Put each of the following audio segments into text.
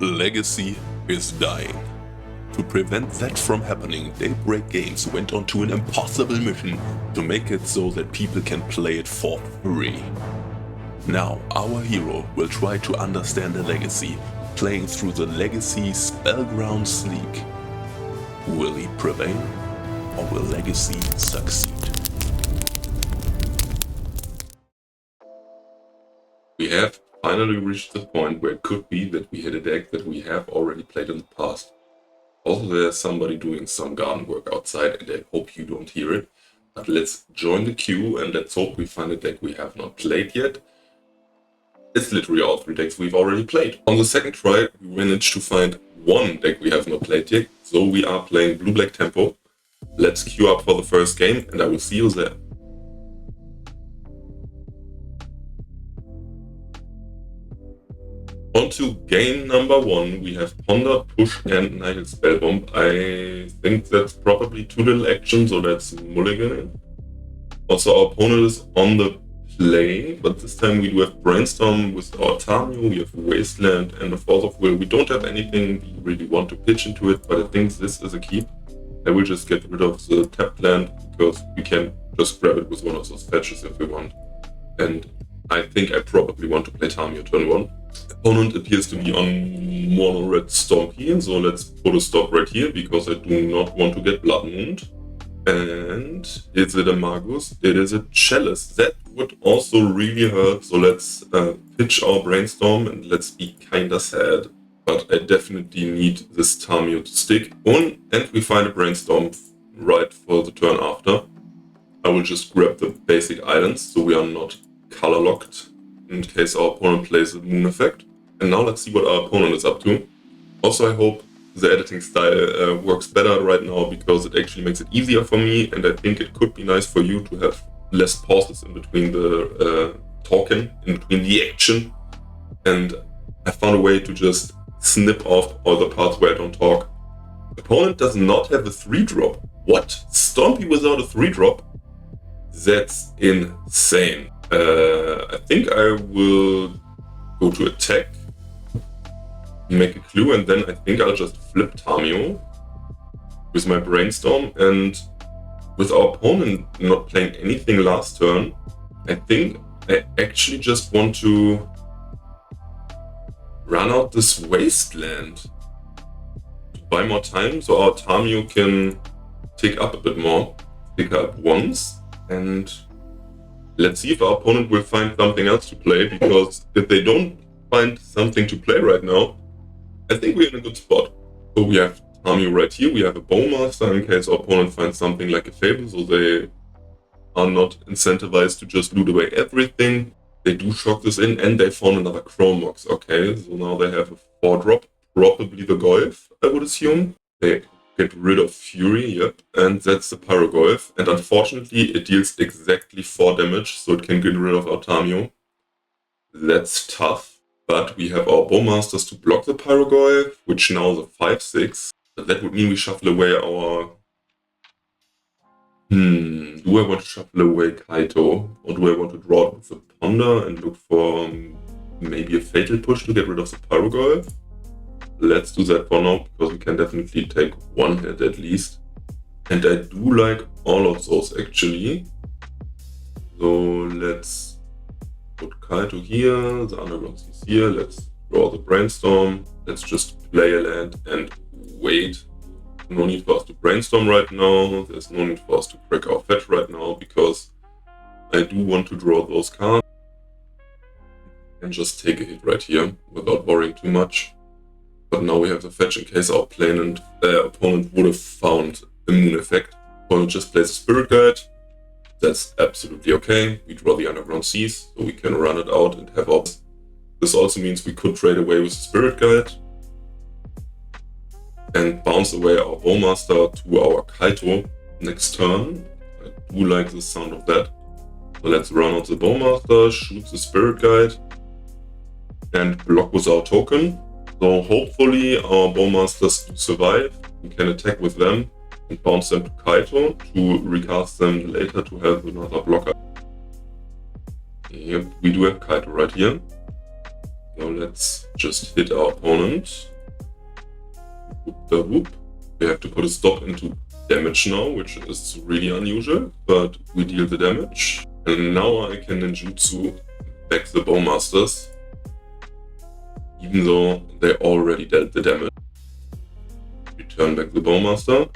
Legacy is dying. To prevent that from happening, Daybreak Games went on to an impossible mission to make it so that people can play it for free. Now, our hero will try to understand the Legacy, playing through the Legacy Spellgrounds League. Will he prevail, or will Legacy succeed? We have finally reached the point where it could be that we hit a deck that we have already played in the past. Also, there's somebody doing some garden work outside, and I hope you don't hear it. But let's join the queue and let's hope we find a deck we have not played yet. It's literally all 3 decks we've already played. On the second try, we managed to find one deck we have not played yet, so we are playing blue-black tempo. Let's queue up for the first game, and I will see you there. On to game number 1, we have Ponder, Push and Nihil Spellbomb. I think that's probably too little action, so let's mulligan it. Also, our opponent is on the play, but this time we do have Brainstorm with our Tamio, we have Wasteland and a Force of Will. We don't have anything we really want to pitch into it, but I think this is a keep. I will just get rid of the tapped land, because we can just grab it with one of those fetches if we want. And I think I probably want to play Tamio turn 1. Opponent appears to be on mono red Stompy, so let's put a stop right here because I do not want to get Blood Moon. And is it a Magus? It is a Chalice. That would also really hurt, so let's pitch our Brainstorm and let's be kinda sad. But I definitely need this Tamio to stick on, and we find a Brainstorm right for the turn after. I will just grab the basic islands so we are not color locked in case our opponent plays a moon effect. And now let's see what our opponent is up to. Also, I hope the editing style works better right now because it actually makes it easier for me, and I think it could be nice for you to have less pauses in between the talking, in between the action. And I found a way to just snip off all the parts where I don't talk. Opponent does not have a 3-drop. What? Stompy without a 3-drop? That's insane. I think I will go to attack, make a clue, and then I think I'll just flip Tamio with my Brainstorm. And with our opponent not playing anything last turn, I think I actually just want to run out this Wasteland to buy more time so our Tamio can tick up a bit more, tick up once, and let's see if our opponent will find something else to play, because if they don't find something to play right now, I think we're in a good spot. So we have Tamio right here, we have a Bowmaster in case our opponent finds something like a Fable, so they are not incentivized to just loot away everything. They do shock this in, and they found another Chromox. Okay, so now they have a 4-drop, probably the Goyf, I would assume. They get rid of Fury, yep, and that's the Pyrogoyf. And unfortunately, it deals exactly 4 damage, so it can get rid of our Tamio. That's tough, but we have our Bowmasters to block the Pyrogoyf, which now is a 5/6. But that would mean we shuffle away our... Do I want to shuffle away Kaito, or do I want to draw it with the Ponder and look for maybe a Fatal Push to get rid of the Pyrogoyf? Let's do that for now, because we can definitely take 1 hit at least. And I do like all of those actually. So let's put Kaito here, the Underground is here, let's draw the Brainstorm. Let's just play a land and wait. No need for us to Brainstorm right now, there's no need for us to crack our fetch right now, because I do want to draw those cards. And just take a hit right here, without worrying too much. But now we have the fetch in case our opponent would have found a moon effect. Opponent just plays a Spirit Guide. That's absolutely okay. We draw the Underground Seas, so we can run it out and have our... This also means we could trade away with the Spirit Guide and bounce away our Bowmaster to our Kaito next turn. I do like the sound of that. So let's run out the Bowmaster, shoot the Spirit Guide, and block with our token. So hopefully our Bowmasters do survive. We can attack with them and bounce them to Kaito to recast them later to have another blocker. Yep, we do have Kaito right here. So let's just hit our opponent. Whoop da whoop. We have to put a stop into damage now, which is really unusual, but we deal the damage. And now I can ninjutsu back the Bowmasters, even though they already dealt the damage. Return back the Bowmaster,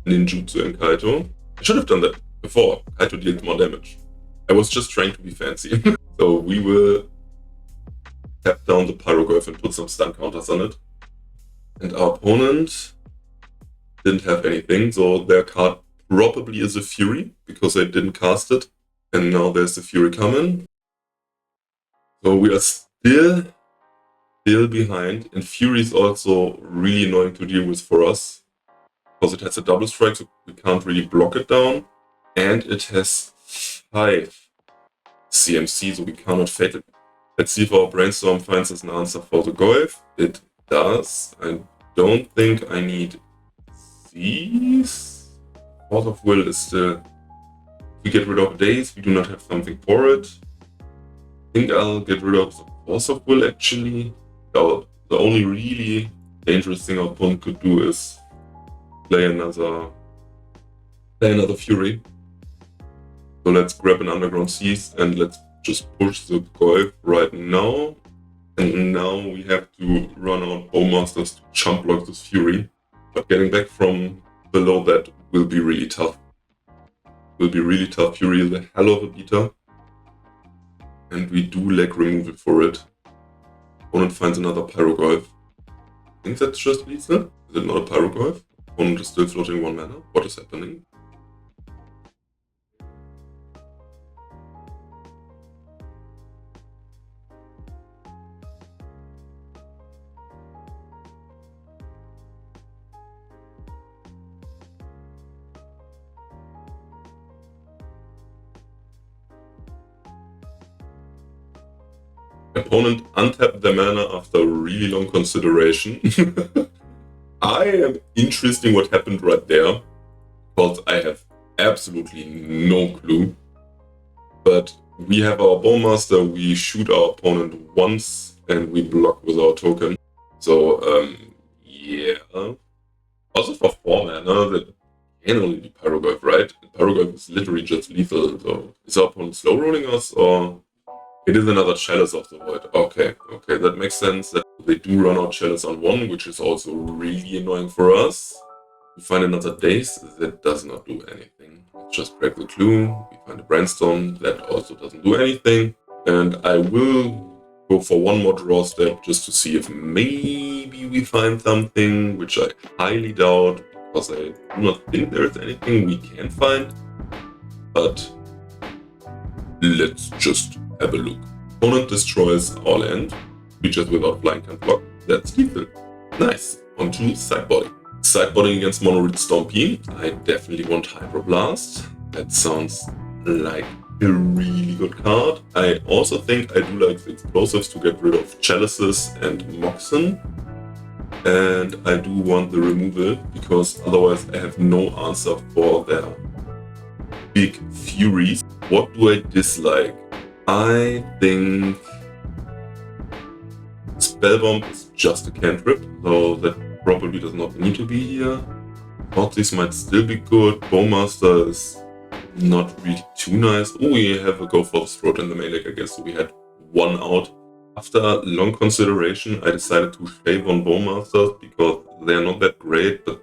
ninjutsu and Kaito. I should have done that before. Kaito dealt more damage. I was just trying to be fancy. So we will tap down the Pyroglyph and put some stun counters on it. And our opponent didn't have anything, so their card probably is a Fury, because they didn't cast it. And now there's the Fury coming. So we are still behind, and Fury is also really annoying to deal with for us, because it has a double strike, so we can't really block it down. And it has 5 CMC, so we cannot fake it. Let's see if our Brainstorm finds us an answer for the Golf. It does. I don't think I need these. Force of Will is still... If we get rid of Days, we do not have something for it. I think I'll get rid of the Force of Will actually. The only really dangerous thing our opponent could do is play another Fury. So let's grab an Underground Seas and let's just push the Golf right now. And now we have to run out Bowmasters to jump block this Fury. But getting back from below that will be really tough. Will be really tough. Fury is a hell of a beater. And we do leg removal for it. Opponent finds another Pyroglyph. I think that's just lethal. Is it not a Pyroglyph? Opponent is still floating 1 mana. What is happening? Opponent untapped their mana after a really long consideration. I am interested in what happened right there, because I have absolutely no clue. But we have our Bowmaster, we shoot our opponent once, and we block with our token. So, yeah. Also for 4 mana, that can only be Pyroglyph, right? Pyroglyph is literally just lethal, so is our opponent slow rolling us, or... It is another Chalice of the Void. Okay, that makes sense. That they do run out Chalice on 1, which is also really annoying for us. We find another Daze, that does not do anything. Let's just break the clue. We find a Brainstorm, that also doesn't do anything. And I will go for one more draw step just to see if maybe we find something, which I highly doubt, because I do not think there is anything we can find. But let's just have a look. Opponent destroys our land. Creatures without flying can block. That's lethal. Nice. On to sideboarding. Sideboarding against Mono-Red Stompy. I definitely want Hydroblast. That sounds like a really good card. I also think I do like the explosives to get rid of Chalices and Moxen. And I do want the removal, because otherwise I have no answer for their big Furies. What do I dislike? I think Spellbomb is just a cantrip, so that probably does not need to be here. Thoughtseize might still be good. Bowmaster is not really too nice. Oh, we have a Go for the Throat in the main deck, I guess, so we had 1 out. After long consideration, I decided to shave on Bowmasters, because they are not that great, but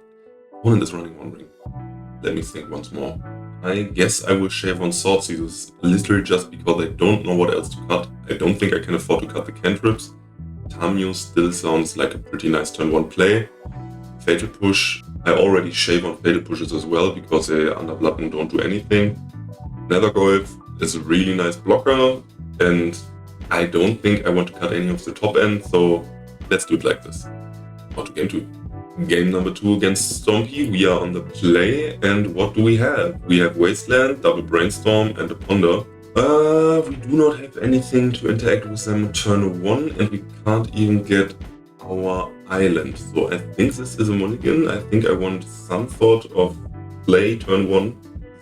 opponent is running 1 ring. Let me think once more. I guess I will shave on Thoughtseize, literally just because I don't know what else to cut. I don't think I can afford to cut the cantrips. Tamio still sounds like a pretty nice turn 1 play. Fatal Push, I already shave on Fatal Pushes as well, because they under Blood and don't do anything. Nethergolf is a really nice blocker, and I don't think I want to cut any of the top end, so let's do it like this. On to game 2. Game number 2 against Stompy, we are on the play, and what do we have? We have Wasteland, Double Brainstorm, and a Ponder. We do not have anything to interact with them turn 1, and we can't even get our island. So I think this is a mulligan. I think I want some sort of play turn 1.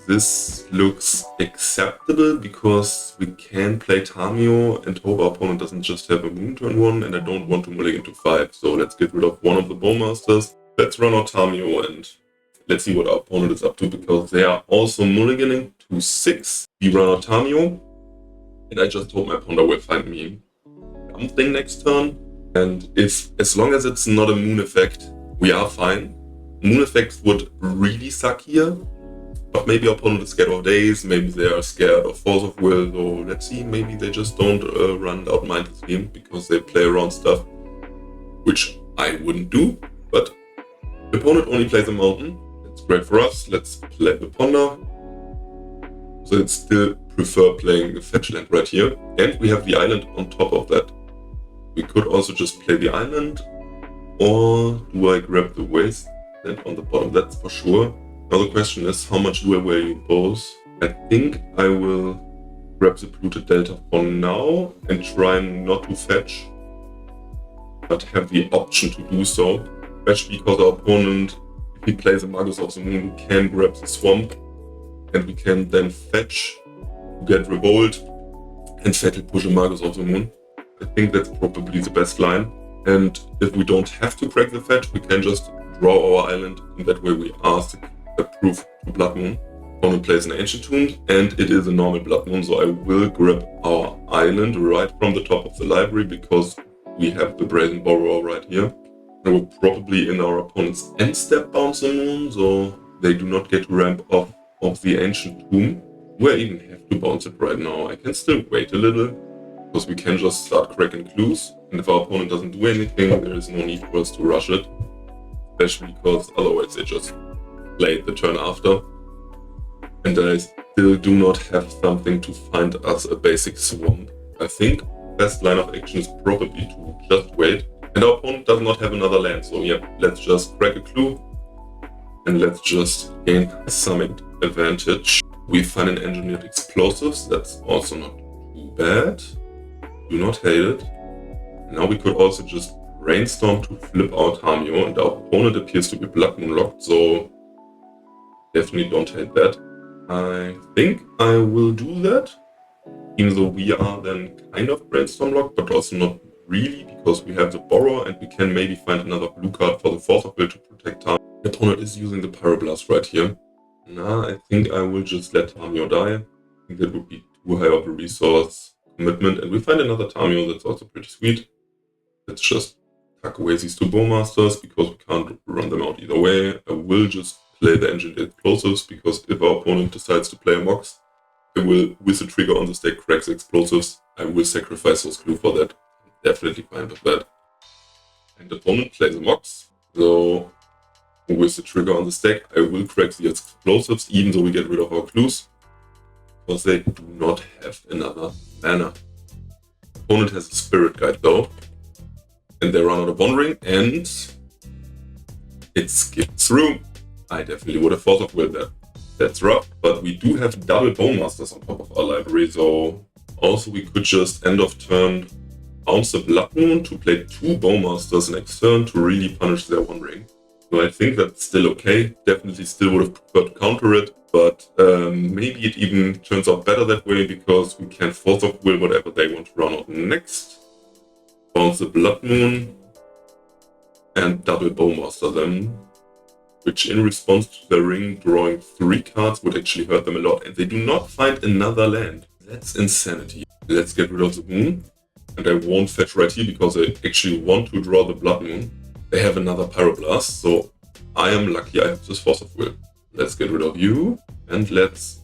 this looks acceptable because we can play Tamio and hope our opponent doesn't just have a moon turn 1, and I don't want to mulligan to 5, so let's get rid of one of the Bowmasters. Let's run out Tamio and let's see what our opponent is up to, because they are also mulliganing to 6. We run out Tamio, and I just hope my Ponder will find me something next turn. And as long as it's not a moon effect, we are fine. Moon effects would really suck here, but maybe our opponent is scared of days, maybe they are scared of force of will, so let's see, maybe they just don't run out mindless game because they play around stuff, which I wouldn't do, but the opponent only plays a mountain. That's great for us. Let's play the Ponder. So I'd still prefer playing a fetch land right here, and we have the island on top of that. We could also just play the island, or do I grab the wasteland on the bottom? That's for sure. Now the question is, how much do I value both? I think I will grab the polluted delta for now and try not to fetch, but have the option to do so, especially because our opponent, if he plays a Magus of the Moon, we can grab the swamp, and we can then fetch to get Revolt and Fatal push a Magus of the Moon. I think that's probably the best line. And if we don't have to crack the fetch, we can just draw our island, and that way we are approved to Blood Moon. Opponent plays an Ancient Tomb, and it is a normal Blood Moon, so I will grab our island right from the top of the library because we have the Brazen Borrower right here. And we're probably in our opponent's end step bounce the moon, so they do not get to ramp off of the Ancient Tomb. Do I even have to bounce it right now? I can still wait a little, because we can just start cracking clues, and if our opponent doesn't do anything, there is no need for us to rush it, especially because otherwise they just play the turn after, and I still do not have something to find us a basic swamp. I think best line of action is probably to just wait, and our opponent does not have another land, so yeah, let's just crack a clue, and let's just gain some advantage. We find an engineered explosives, that's also not too bad. Do not hate it. Now we could also just brainstorm to flip out Tamio, and our opponent appears to be Blood Moon locked, so definitely don't hate that. I think I will do that, even though we are then kind of brainstorm locked, but also not really, because we have the Borrower and we can maybe find another blue card for the Force of Will to protect Tamio. The opponent is using the Pyroblast right here. Nah, I think I will just let Tamio die. I think that would be too high of a resource commitment, and we find another Tamio that's also pretty sweet. Let's just tuck away these two Bowmasters because we can't run them out either way. I will just play the engineered explosives because if our opponent decides to play a Mox, I will, with the trigger on the stack, crack the explosives. I will sacrifice those clue for that. I'm definitely fine with that. And the opponent plays a Mox, so with the trigger on the stack, I will crack the explosives even though we get rid of our clues, because they do not have another mana. Opponent has a Spirit Guide though, and they run out of One Ring, and it skips through. I definitely would have Force of Will that. That's rough, but we do have double Bowmasters on top of our library, so also we could just end of turn bounce the Blood Moon to play two Bowmasters next turn to really punish their One Ring. So I think that's still okay. Definitely still would have preferred to counter it, but maybe it even turns out better that way because we can Force of Will whatever they want to run out next. Bounce the Blood Moon and double Bowmaster them, which in response to the ring drawing 3 cards would actually hurt them a lot, and they do not find another land. That's insanity. Let's get rid of the moon, and I won't fetch right here because I actually want to draw the Blood Moon. They have another Pyroblast, so I am lucky I have this Force of Will. Let's get rid of you, and let's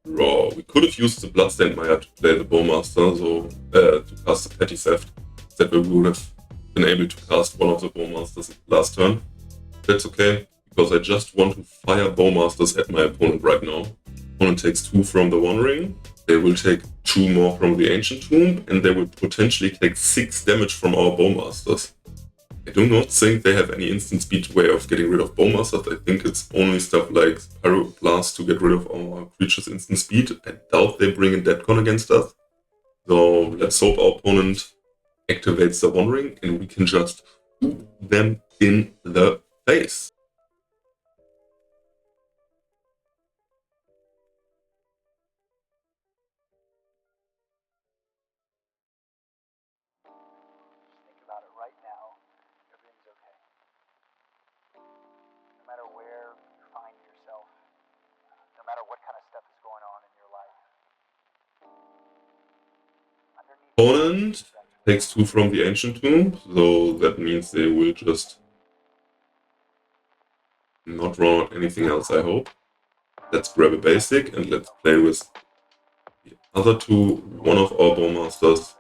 draw. We could have used the Bloodstained Mire to play the Bowmaster, so to cast the Petty Theft. That way we would have been able to cast one of the Bowmasters last turn. That's okay, because I just want to fire Bowmasters at my opponent right now. Opponent takes 2 from the One Ring, they will take 2 more from the Ancient Tomb, and they will potentially take 6 damage from our Bowmasters. I do not think they have any instant speed way of getting rid of Bowmasters. I think it's only stuff like Pyroblast to get rid of our creatures' instant speed. I doubt they bring in Deadcon against us. So let's hope our opponent activates the One Ring and we can just shoot them in the face. Opponent takes 2 from the Ancient Tomb, so that means they will just not draw out anything else, I hope. Let's grab a basic and let's play with the other two. One of our Bowmasters.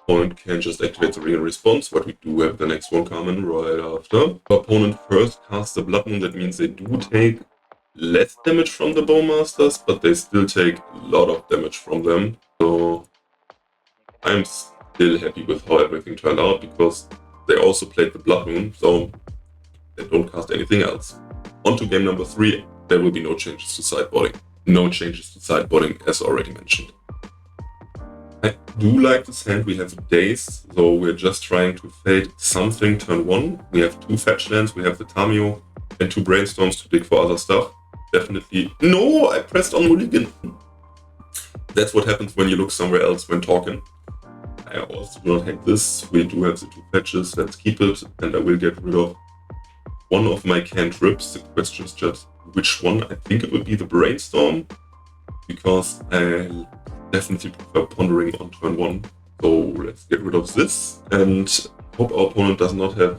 Opponent can just activate the ring in response, but we do have the next one coming right after. Our opponent first casts the Blood Moon, that means they do take less damage from the Bowmasters, but they still take a lot of damage from them. So I'm still happy with how everything turned out, because they also played the Blood Moon, so they don't cast anything else. On to game number 3, there will be no changes to sideboarding. No changes to sideboarding, as already mentioned. I do like this hand. We have Daze, so we're just trying to fade something turn 1. We have 2 fetch lands, we have the Tamio, and 2 Brainstorms to dig for other stuff. Definitely. No, I pressed on Mulligan. That's what happens when you look somewhere else when talking. I also do not hate this. We do have the 2 fetches, let's keep it, and I will get rid of one of my cantrips. The question is just which one. I think it would be the Brainstorm, because I definitely prefer Pondering on turn 1. So let's get rid of this and hope our opponent does not have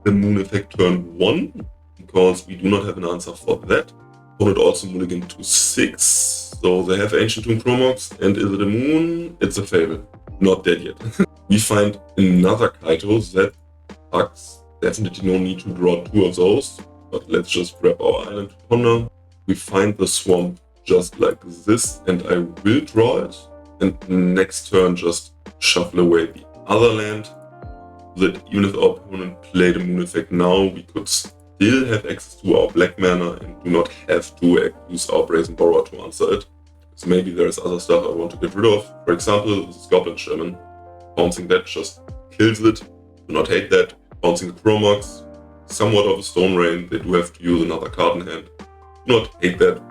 the Moon effect turn 1, because we do not have an answer for that. Opponent also mulligan to 6, so they have Ancient Tomb Chromox, and is it a Moon? It's a Fable. Not dead yet. We find another Kaito, that sucks. Definitely no need to draw 2 of those, but let's just grab our island to ponder. We find the swamp just like this, and I will draw it, and next turn just shuffle away the other land, so that even if our opponent played a Moon effect now, we could still have access to our black mana and do not have to use our Brazen Borrower to answer it. So maybe there's other stuff I want to get rid of. For example, this Goblin Shaman. Bouncing that just kills it. Do not hate that. Bouncing the Chromox, somewhat of a Stone Rain. They do have to use another card in hand. Do not hate that.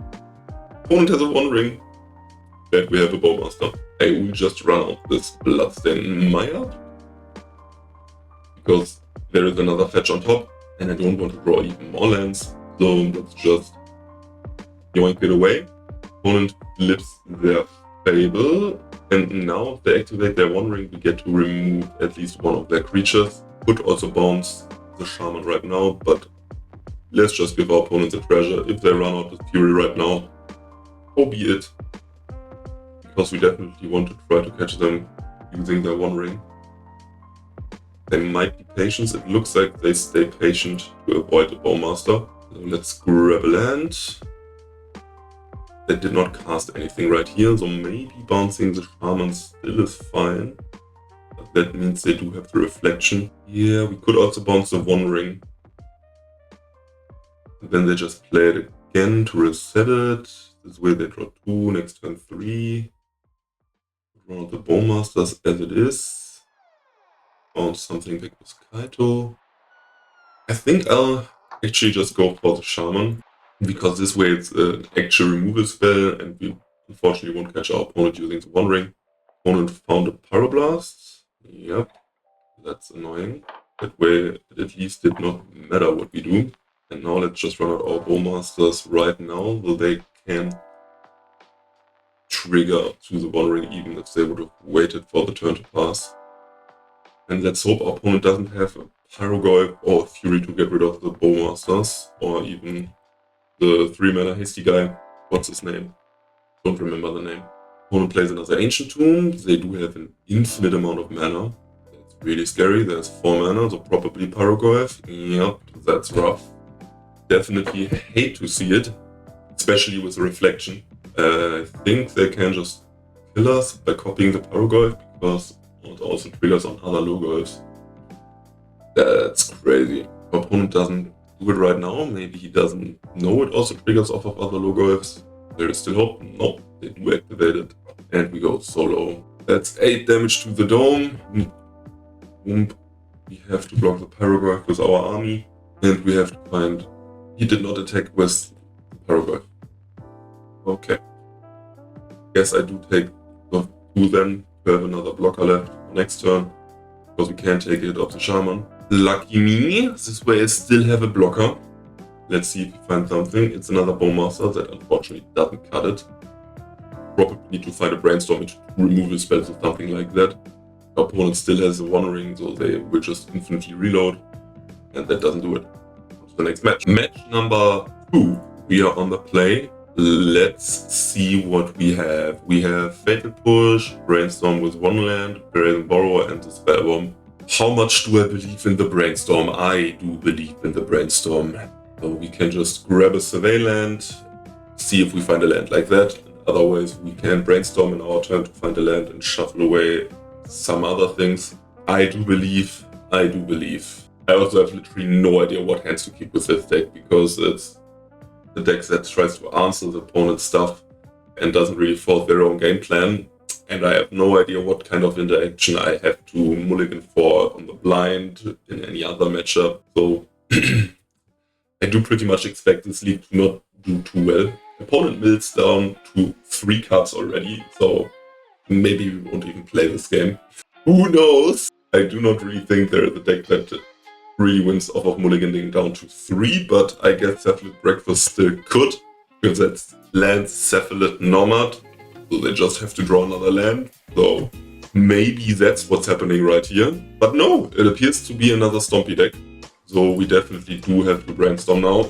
Opponent has a 1 ring, and we have a Bowmaster. I will just run out this Bloodstain Maya, because there is another fetch on top, and I don't want to draw even more lands, so let's just yoink it away. Opponent flips their Fable, and now if they activate their 1 ring, we get to remove at least one of their creatures. Could also bounce the Shaman right now, but let's just give our opponents a treasure. If they run out of Fury right now, so be it, because we definitely want to try to catch them using their 1 ring. They might be patient. It looks like they stay patient to avoid the Bowmaster. So let's grab a land. They did not cast anything right here, so maybe bouncing the Shaman still is fine. But that means they do have the Reflection. Yeah, we could also bounce the 1 ring. And then they just play it again to reset it. This way they draw 2, next turn 3. Draw the Bowmasters as it is. Bounce something like this Kaito. I think I'll actually just go for the Shaman, because this way it's an actual removal spell, and we unfortunately won't catch our opponent using the 1 ring. Opponent found a Pyroblast. Yep, that's annoying. That way it at least did not matter what we do. And now let's just run out our Bowmasters right now, so they can trigger to the 1 ring even if they would have waited for the turn to pass. And let's hope our opponent doesn't have a Pyrogoyf or Fury to get rid of the Bowmasters, or even the 3-mana hasty guy. What's his name? Don't remember the name. Opponent plays another Ancient Tomb. They do have an infinite amount of mana. That's really scary. There's 4 mana, so probably Pyrogoyf. Yep, that's rough. Definitely hate to see it, especially with the Reflection. I think they can just kill us by copying the Pyrogoyf, because it also triggers on other Logolfs. That's crazy. Our opponent doesn't do it right now. Maybe he doesn't know it also triggers off of other Logolfs. There is still hope. No, they do activate it. And we go solo. That's 8 damage to the dome. We have to block the Pyrogoyf with our army. And we have to find... He did not attack with the Pyrogoyf. Okay. Guess I do take the 2 then to have another blocker left for next turn, because we can't take it off the Shaman. Lucky me, this way I still have a blocker. Let's see if we find something. It's another Bowmaster that unfortunately doesn't cut it. probably need to find a brainstorm to remove a spell or something like that. The opponent still has a 1 ring, so they will just infinitely reload, and that doesn't do it. The next match. Match number 2. We are on the play. Let's see what we have. We have Fatal Push, Brainstorm with 1 land, Brazen Borrower, and the Spellbomb. How much do I believe in the Brainstorm? I do believe in the Brainstorm. So we can just grab a Survey land, see if we find a land like that. Otherwise, we can Brainstorm in our turn to find a land and shuffle away some other things. I do believe. I also have literally no idea what hands to keep with this deck, because it's the deck that tries to answer the opponent's stuff and doesn't really follow their own game plan. And I have no idea what kind of interaction I have to mulligan for on the blind in any other matchup. So I do pretty much expect this league to not do too well. Opponent mills down to 3 cards already, so maybe we won't even play this game. Who knows? I do not really think there is a deck that really wins off of mulliganing down to 3, but I guess Cephalid Breakfast still could, because that's land Cephalid Nomad, so they just have to draw another land. So maybe that's what's happening right here. But no, it appears to be another Stompy deck, so we definitely do have to Brainstorm now.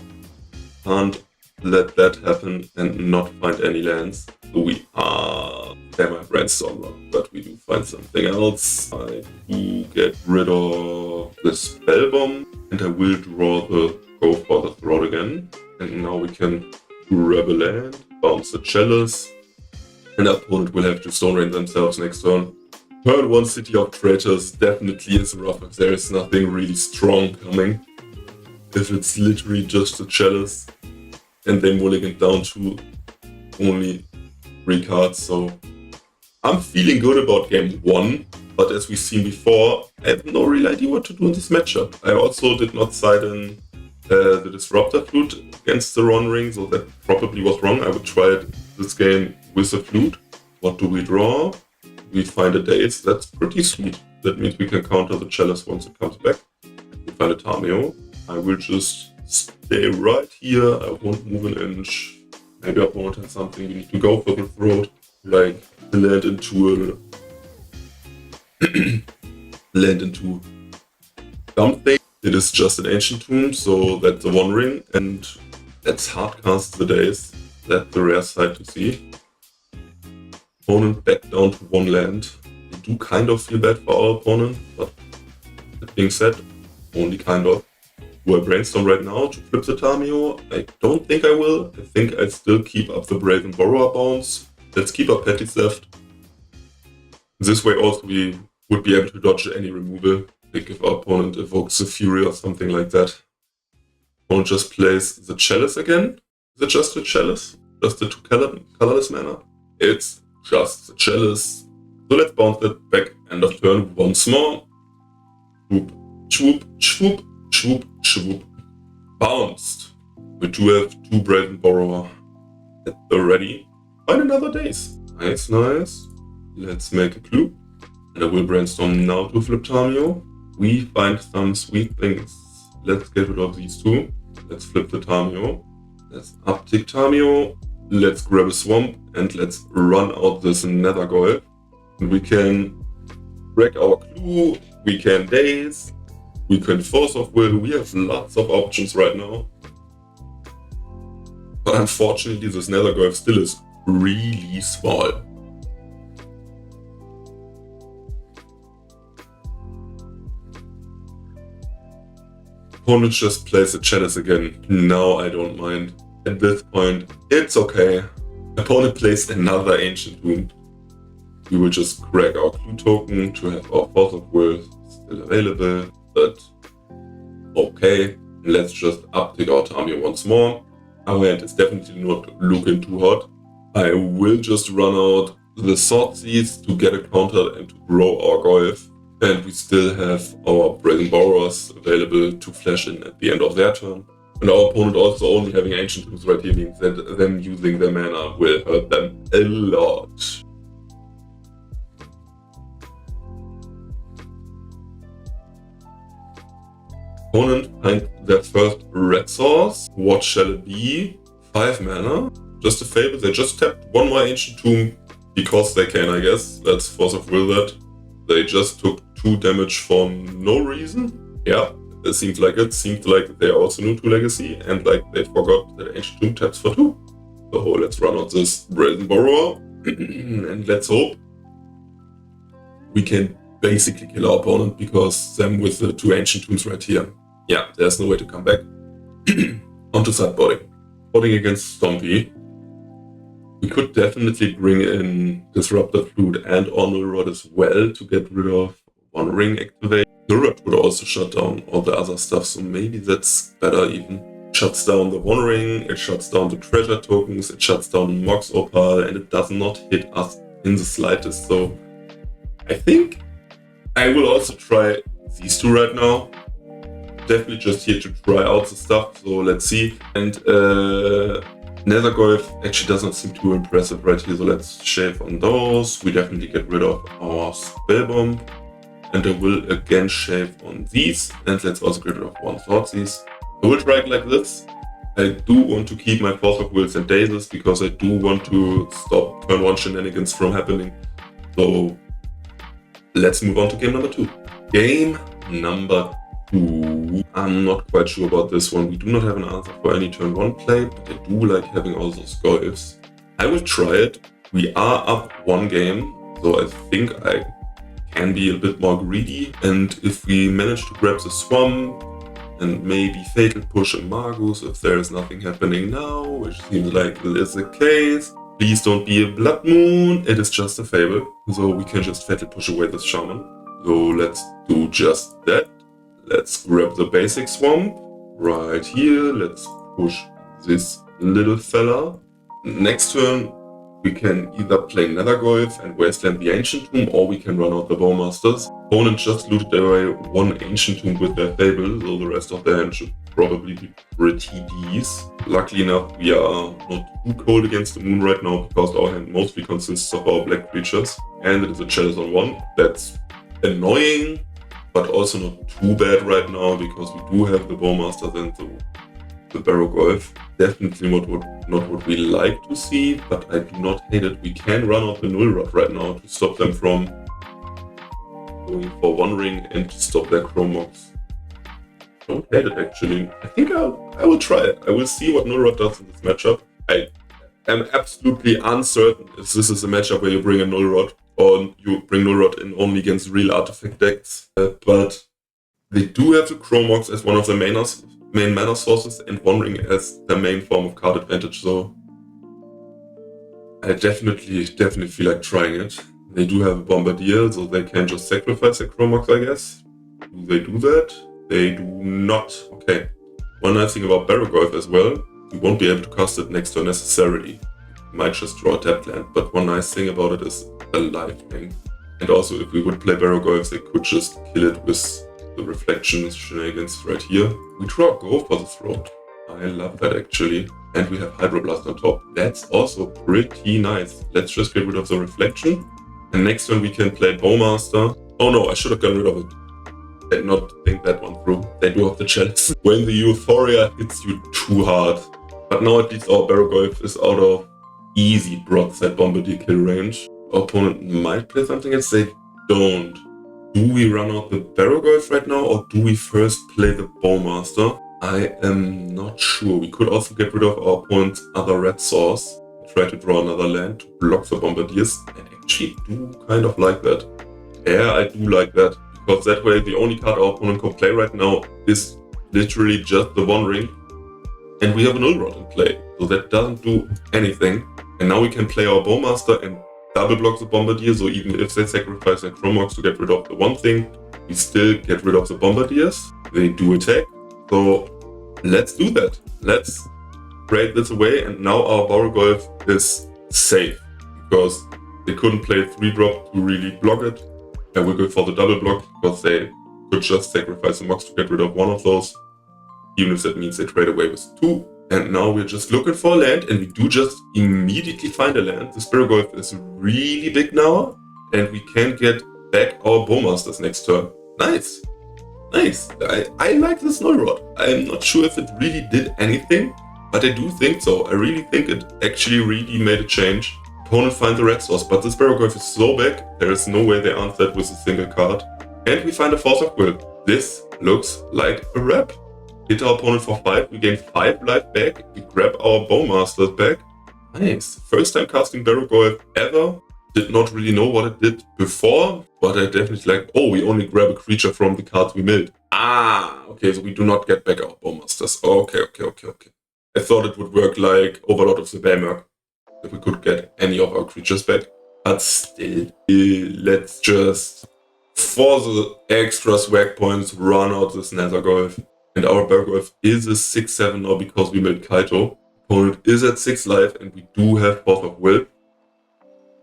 Can't let that happen and not find any lands. So we are semi-Brainstorm run, but we do find something else. I do get rid of the Spellbomb, and I will go for the Throat again. And now we can grab a land, bounce the Chalice, and the opponent will have to Stone Rain themselves next turn. Turn 1 City of Traitors definitely is rough if there is nothing really strong coming. If it's literally just a Chalice, and they mulligan down to only 3 cards, so I'm feeling good about game 1, but as we've seen before, I have no real idea what to do in this matchup. I also did not side in the Disruptor Flute against the Ron Ring, so that probably was wrong. I would try this game with the Flute. What do we draw? We find a Daze. That's pretty sweet. That means we can counter the Chalice once it comes back. We find a Tameo. I will just stay right here. I won't move an inch. Maybe I won't have something. We need to go for the Throat. Like land into something. It is just an Ancient Tomb, so that's a 1 ring, and that's hardcast the Daze. That's the rare side to see. Opponent back down to 1 land. I do kind of feel bad for our opponent, but that being said, only kind of. Do I Brainstorm right now to flip the Tameo? I don't think I will. I think I still keep up the Brazen Borrower bounce. Let's keep up Petty Theft. This way also we would be able to dodge any removal. Like if our opponent evokes the Fury or something like that. Opponent just plays the Chalice again. Is it just a Chalice? Just the 2 colorless mana? It's just the Chalice. So let's bounce that back end of turn once more. Swoop, swoop, swoop, swoop, swoop. Bounced. We do have 2 Brazen Borrower at the ready. Find another Daze. Nice, nice. Let's make a clue. And I will Brainstorm now to flip Tameo. We find some sweet things. Let's get rid of these 2. Let's flip the Tameo. Let's uptick Tameo. Let's grab a Swamp and let's run out this Nethergold. And we can break our clue. We can Daze. We can Force of Will. We have lots of options right now. But unfortunately, this Nethergold still is really small. Opponent just plays the Chalice again. Now I don't mind. At this point, it's okay. Opponent plays another Ancient Tomb. We will just crack our clue token to have our Force of Will still available, but okay. Let's just uptick our Tameo once more. Our hand is definitely not looking too hot. I will just run out the Sword Seeds to get a counter and to grow our Golf. And we still have our Brazen Borrowers available to flash in at the end of their turn. And our opponent also only having Ancient Tombs right here means that them using their mana will hurt them a lot. Opponent finds their first red source. What shall it be? 5 mana. just a Fable. They just tapped one more Ancient Tomb because they can, I guess. Let's force of will that. They just took 2 damage for no reason. Yeah, it seems like it. Seemed like they also knew 2 Legacy, and like they forgot that Ancient Tomb taps for 2. So let's run out this Brazen Borrower, and let's hope we can basically kill our opponent, because them with the 2 Ancient Tombs right here. Yeah, there's no way to come back. Onto sideboarding. Boarding against Stompy. We could definitely bring in Disruptor Flute and Null Rod as well to get rid of One Ring activate. Null Rod would also shut down all the other stuff, so maybe that's better even. It shuts down the One Ring, it shuts down the treasure tokens, it shuts down Mox Opal, and it does not hit us in the slightest. So I think I will also try these 2 right now. Definitely just here to try out the stuff, so let's see. And Nethergolf actually doesn't seem too impressive right here, so let's shave on those. We definitely get rid of our Spellbomb, and I will again shave on these, and let's also get rid of 1 Thoughtseize. I will try it like this. I do want to keep my Force of Wills and Dazes, because I do want to stop turn 1 shenanigans from happening. So let's move on to game number 2. Game number 2. I'm not quite sure about this one. We do not have an answer for any turn 1 play, but I do like having all those Golfs. I will try it. We are up 1 game, so I think I can be a bit more greedy. And if we manage to grab the Swamp and maybe Fatal Push and Magus, if there is nothing happening now, which seems like it is the case. Please don't be a Blood Moon. It is just a Fable, so we can just Fatal Push away this Shaman. So let's do just that. Let's grab the basic Swamp right here. Let's push this little fella. Next turn, we can either play Nethergolf and wasteland the Ancient Tomb, or we can run out the Bowmasters. Opponent just looted away 1 Ancient Tomb with their Fable, so the rest of their hand should probably be pretty decent. Luckily enough, we are not too cold against the moon right now, because our hand mostly consists of our black creatures. And it is a Chalice on 1. That's annoying, but also not too bad right now, because we do have the Bowmasters and the Barrowgolf. Definitely not what we like to see, but I do not hate it. We can run out the Null Rod right now to stop them from going for One Ring and to stop their Chromox. Don't hate it actually. I think I will try it. I will see what Null Rod does in this matchup. I am absolutely uncertain if this is a matchup where you bring a Null Rod, or you bring Null Rod in only against real artifact decks. But they do have the Chromox as one of the main mana sources, and One Ring as their main form of card advantage, so I definitely feel like trying it. They do have a Bombardier, so they can just sacrifice their Chromox, I guess. Do they do that? They do not. Okay. One nice thing about Barrowgolf as well, you won't be able to cast it next turn necessarily. You might just draw a tapped land, but one nice thing about it is the life thing. And also, if we would play Barrowgolf, they could just kill it with the reflection shenanigans right here. We draw Go for the throat. I love that actually. And we have Hydroblast on top. That's also pretty nice. Let's just get rid of the reflection. And next turn we can play Bowmaster. Oh no, I should have gotten rid of it. I did not think that one through. They do have the Chalice. When the Euphoria hits you too hard. But now at least our Barrowgolf is out of easy broadside Bombardier kill range. Our opponent might play something else. They don't. Do we run out the Barrowgolf right now, or do we first play the Bowmaster? I am not sure. We could also get rid of our opponent's other red source. Try to draw another land to block the Bombardiers. I actually do kind of like that. Yeah, I do like that. Because that way the only card our opponent can play right now is literally just the One Ring. And we have a Null Rod in play. So that doesn't do anything. And now we can play our Bowmaster and double block the Bombardier, so even if they sacrifice their Chromox to get rid of the one thing, we still get rid of the Bombardiers. They do attack, so let's do that. Let's trade this away, and now our Barrowgolf is safe, because they couldn't play 3-drop to really block it. And we'll go for the double block, because they could just sacrifice the Mox to get rid of one of those, even if that means they trade away with 2. And now we're just looking for a land, and we do just immediately find a land. The Spellgrounds is really big now, and we can get back our Bowmasters next turn. Nice! Nice! I like this Null Rod. I'm not sure if it really did anything, But I do think so. I really think it actually really made a change. Opponent finds a red source, but this Barrowgrave is so big, there is no way they answer it with a single card. And we find a Force of Will. This looks like a wrap. Hit our opponent for 5, we gain 5 life back, we grab our Bowmasters back. Nice. First time casting Barrowgrave ever. Did not really know what it did before, but I definitely like, oh, we only grab a creature from the cards we milled. Ah, okay, so we do not get back our Bowmasters. Okay. I thought it would work like Overlord of the Behemoth, if we could get any of our creatures back. But still, let's just, for the extra swag points, run out this Nethergolf. And our Barrowgrave is a 6/7 now because we made Kaito. Opponent is at 6 life and we do have Force of Will.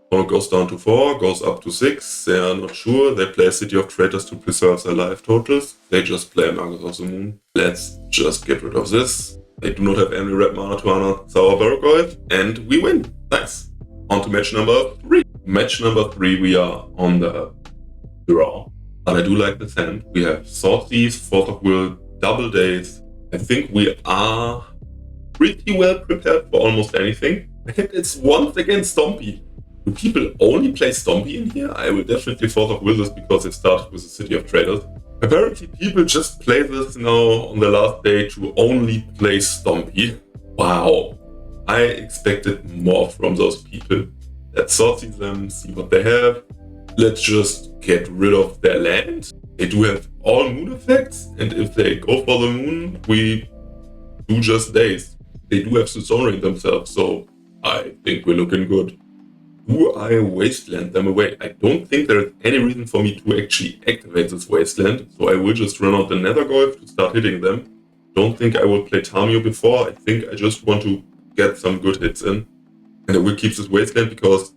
Opponent goes down to 4, goes up to 6. They are not sure. They play City of Traitors to preserve their life totals. They just play Magus of the Moon. Let's just get rid of this. They do not have any red mana to answer our Barrowgrave. And we win. Nice. On to match number 3. Match number 3, we are on the draw. But I do like the hand. We have Sword Thief, Force of Will, Double Days. I think we are pretty well prepared for almost anything. And it's once again Stompy. Do people only play Stompy in here? I will definitely Force of Will this because it started with the City of Traitors. Apparently people just play this now on the last day to only play Stompy. Wow. I expected more from those people. Let's sort them, see what they have. Let's just get rid of their land. They do have all moon effects, and if they go for the moon, we do just days. They do have Suzerain themselves, so I think we're looking good. Do I Wasteland them away? I don't think there is any reason for me to actually activate this Wasteland, so I will just run out the Nethergolf to start hitting them. Don't think I will play Tamio before. I think I just want to get some good hits in. And I will keep this Wasteland because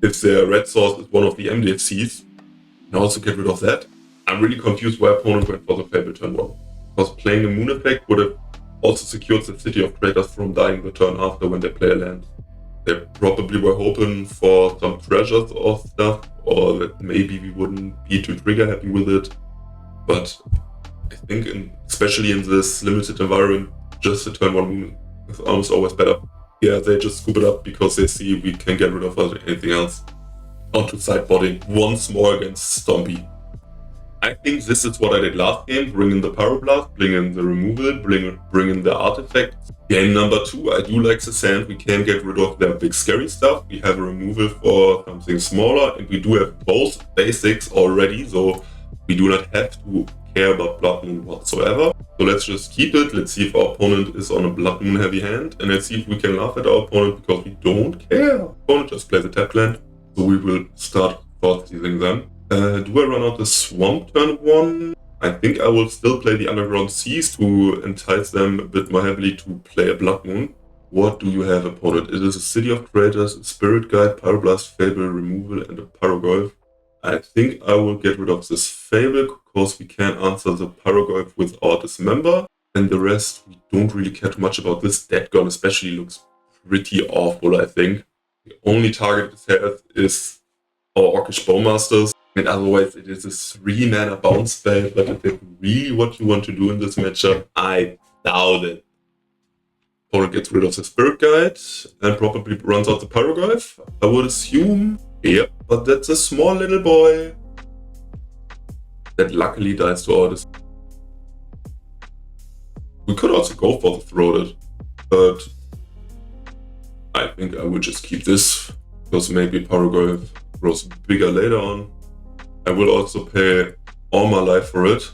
if their red source is one of the MDFCs, I can also get rid of that. I'm really confused why opponent went for the Fable turn 1. Because playing the moon effect would have also secured the City of Traitors from dying the turn after when they play a land. They probably were hoping for some treasures or stuff, or that maybe we wouldn't be too trigger happy with it. But I think, especially in this limited environment, just the turn 1 moon is almost always better. Yeah, they just scoop it up because they see we can get rid of anything else. Onto sideboarding once more against Stompy. I think this is what I did last game, bring in the Pyroblast, bring in the removal, bring in the artifacts. Game number 2, I do like the sand, we can get rid of their big scary stuff. We have a removal for something smaller, and we do have both basics already, so we do not have to care about Blood Moon whatsoever. So let's just keep it, let's see if our opponent is on a Blood Moon heavy hand, and let's see if we can laugh at our opponent because we don't care. Opponent just plays a tap land, so we will start force seizing them. Do I run out the Swamp turn 1? I think I will still play the Underground Seas to entice them a bit more heavily to play a Blood Moon. What do you have, opponent? It is a City of Traitors, a Spirit Guide, Pyroblast, Fable, Removal, and a Pyrogolf. I think I will get rid of this Fable because we can answer the Pyrogolf with our Dismember. And the rest, we don't really care too much about. This Dead Gun especially looks pretty awful, I think. The only target it has is our Orcish Bowmasters. And otherwise it is a 3-mana bounce spell, but is that really what you want to do in this matchup? I doubt it. Opponent gets rid of the Spirit Guide and probably runs out the Pyrogolf, I would assume. Yep, but that's a small little boy that luckily dies to all this. We could also go for the Throated, but I think I will just keep this because maybe Pyrogolf grows bigger later on. I will also pay all my life for it,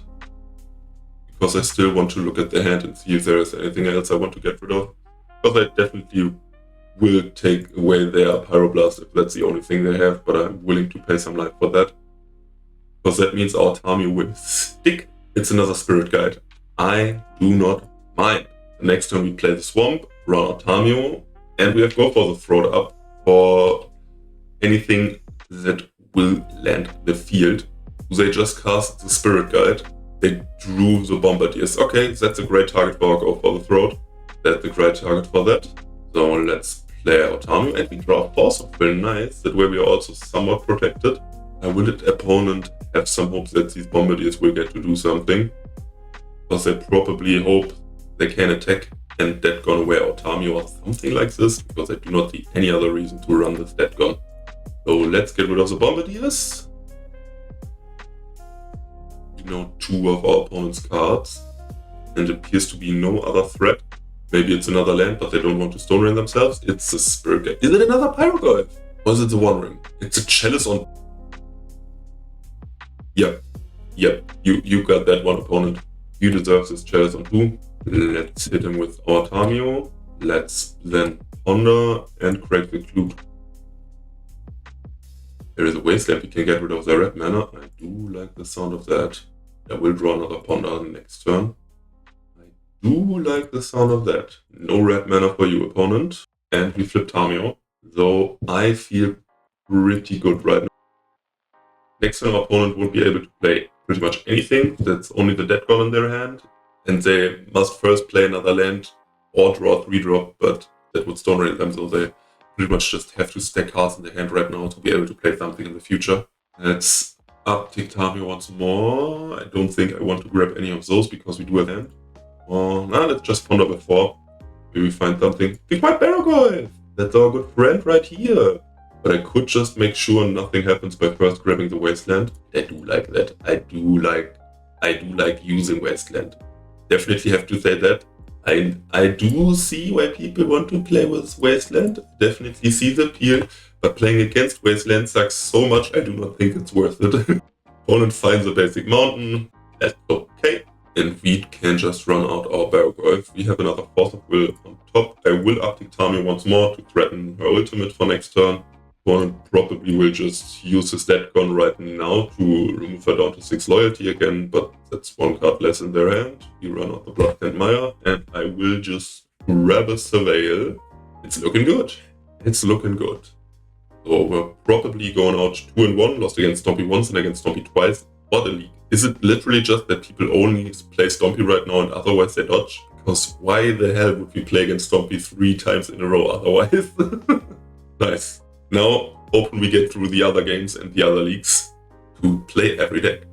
because I still want to look at the hand and see if there is anything else I want to get rid of. Because I definitely will take away their Pyroblast if that's the only thing they have, but I'm willing to pay some life for that. Because that means our Tamio will stick. It's another Spirit Guide. I do not mind. The next turn we play the Swamp, run our Tamio, and we have go for the Throat up for anything that will land the field. They just cast the Spirit Guide. They drew the Bombardiers. Okay, that's a great target for our go for the Throat. That's a great target for that. So let's play our Tamio and we draw a Force of Will. Nice. That way we are also somewhat protected. Will the opponent have some hopes that these Bombardiers will get to do something? Because they probably hope they can attack and dead gun away Otami or something like this, because I do not see any other reason to run this dead gun. So let's get rid of the Bombardiers. We know 2 of our opponent's cards, and appears to be no other threat. Maybe it's another land, but they don't want to Stone Rain themselves. It's a Spirit. Is it another Pyroglyph? Or is it the One Ring? It's a Chalice on... Yep. You got that one, opponent. You deserve this Chalice on 2. Let's hit him with our Tamio. Let's then ponder and create the Clue. There is a Wasteland, we can get rid of the red mana. I do like the sound of that. I will draw another ponder next turn. Do like the sound of that. No red mana for you, opponent. And we flip Tamio. So I feel pretty good right now. Next turn, our opponent won't be able to play pretty much anything. That's only the dead gun in their hand. And they must first play another land or draw a 3-drop, but that would Stone Rain them, so they pretty much just have to stack cards in their hand right now to be able to play something in the future. Let's uptick Tamio once more. I don't think I want to grab any of those because we do have hand. Let's just ponder before. Maybe we find something. Pick my Baragolf! That's our good friend right here. But I could just make sure nothing happens by first grabbing the Wasteland. I do like that. I do like using Wasteland. Definitely have to say that. I do see why people want to play with Wasteland. Definitely see the appeal. But playing against Wasteland sucks so much, I do not think it's worth it. Opponent finds a basic mountain. That's okay. And we can just run out our Baragolf. We have another Force of Will on top. I will uptick Tamio once more to threaten her ultimate for next turn. Opponent probably will just use his dead gun right now to remove her down to 6 loyalty again, but that's 1 card less in their hand. We run out the Bloodcant Mire, and I will just grab a Surveil. It's looking good. It's looking good. So we're probably going out 2-1, lost against Stompy once and against Stompy twice. What a league. Is it literally just that people only play Stompy right now and otherwise they dodge? Because why the hell would we play against Stompy 3 times in a row otherwise? Nice. Now, hoping we get through the other games and the other leagues to play every deck.